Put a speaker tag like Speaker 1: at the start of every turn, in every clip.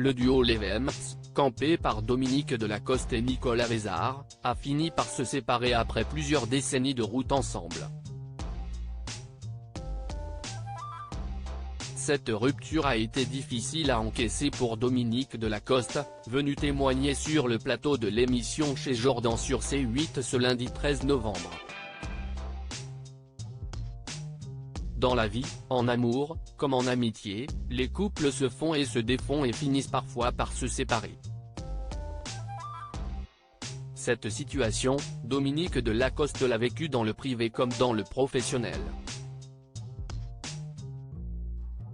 Speaker 1: Le duo Les Vamps, campé par Dominique de la Coste et Nicolas Vézard, a fini par se séparer après plusieurs décennies de route ensemble. Cette rupture a été difficile à encaisser pour Dominique de la Coste, venu témoigner sur le plateau de l'émission chez Jordan sur C8 ce lundi 13 novembre. Dans la vie, en amour, comme en amitié, les couples se font et se défont et finissent parfois par se séparer. Cette situation, Dominique de la Coste l'a vécue dans le privé comme dans le professionnel.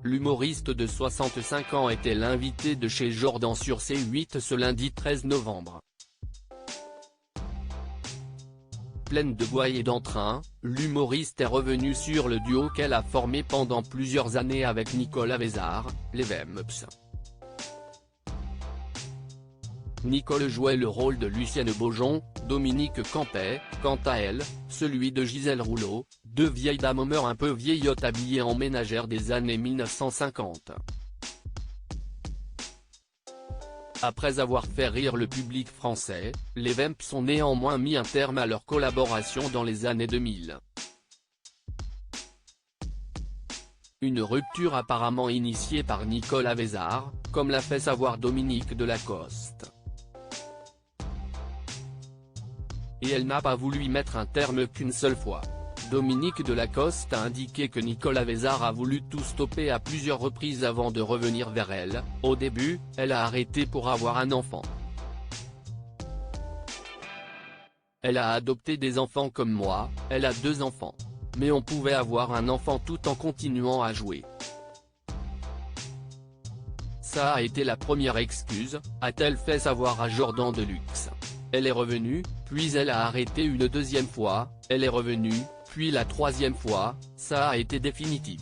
Speaker 1: L'humoriste de 65 ans était l'invité de chez Jordan sur C8 ce lundi 13 novembre. Pleine de joie et d'entrain, l'humoriste est revenu sur le duo qu'elle a formé pendant plusieurs années avec Nicolas Vézard, les Vamps. Nicole jouait le rôle de Lucienne Beaujon, Dominique campait, quant à elle, celui de Gisèle Rouleau, deux vieilles dames meurent un peu vieillottes habillées en ménagères des années 1950. Après avoir fait rire le public français, les Vamps ont néanmoins mis un terme à leur collaboration dans les années 2000. Une rupture apparemment initiée par Nicolas Vézard, comme l'a fait savoir Dominique de la Coste. Et elle n'a pas voulu y mettre un terme qu'une seule fois. Dominique de la Coste a indiqué que Nicolas Vézard a voulu tout stopper à plusieurs reprises avant de revenir vers elle. Au début, elle a arrêté pour avoir un enfant. Elle a adopté des enfants comme moi, elle a 2 enfants. Mais on pouvait avoir un enfant tout en continuant à jouer. Ça a été la première excuse, a-t-elle fait savoir à Jordan Deluxe. Elle est revenue, puis elle a arrêté une 2e fois, elle est revenue, puis la 3e fois, ça a été définitif.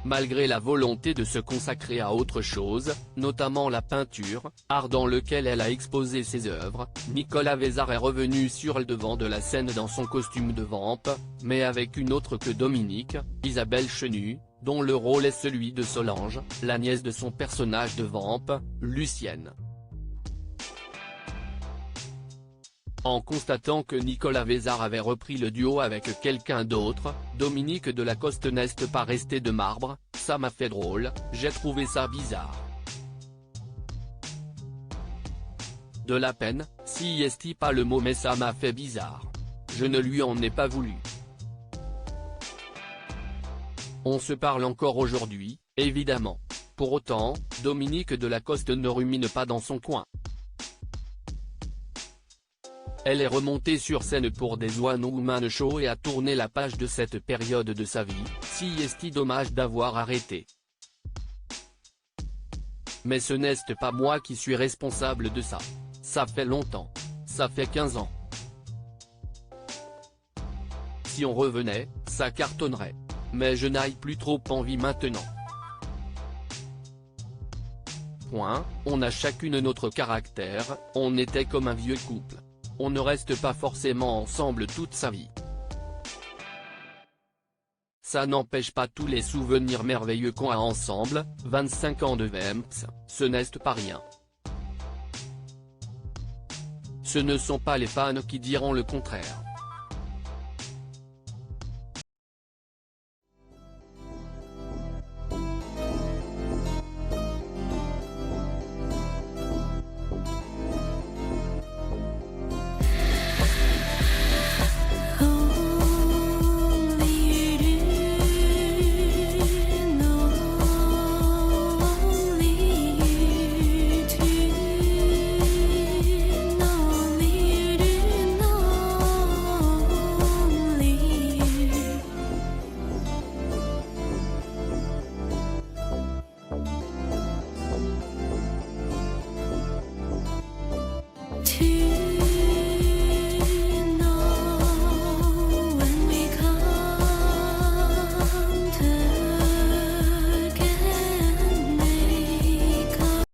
Speaker 1: Malgré la volonté de se consacrer à autre chose, notamment la peinture, art dans lequel elle a exposé ses œuvres, Nicolas Vézard est revenu sur le devant de la scène dans son costume de vamp, mais avec une autre que Dominique, Isabelle Chenu, dont le rôle est celui de Solange, la nièce de son personnage de vamp, Lucienne. En constatant que Nicolas Vézard avait repris le duo avec quelqu'un d'autre, Dominique de la Coste n'est pas resté de marbre, ça m'a fait drôle, j'ai trouvé ça bizarre. De la peine, si est pas le mot mais ça m'a fait bizarre. Je ne lui en ai pas voulu. On se parle encore aujourd'hui, évidemment. Pour autant, Dominique de la Coste ne rumine pas dans son coin. Elle est remontée sur scène pour des One Woman Show et a tourné la page de cette période de sa vie, si est dommage d'avoir arrêté. Mais ce n'est pas moi qui suis responsable de ça. Ça fait longtemps. Ça fait 15 ans. Si on revenait, ça cartonnerait. Mais je n'ai plus trop envie maintenant. Point, on a chacune notre caractère, on était comme un vieux couple. On ne reste pas forcément ensemble toute sa vie. Ça n'empêche pas tous les souvenirs merveilleux qu'on a ensemble, 25 ans de Vamps, ce n'est pas rien. Ce ne sont pas les fans qui diront le contraire.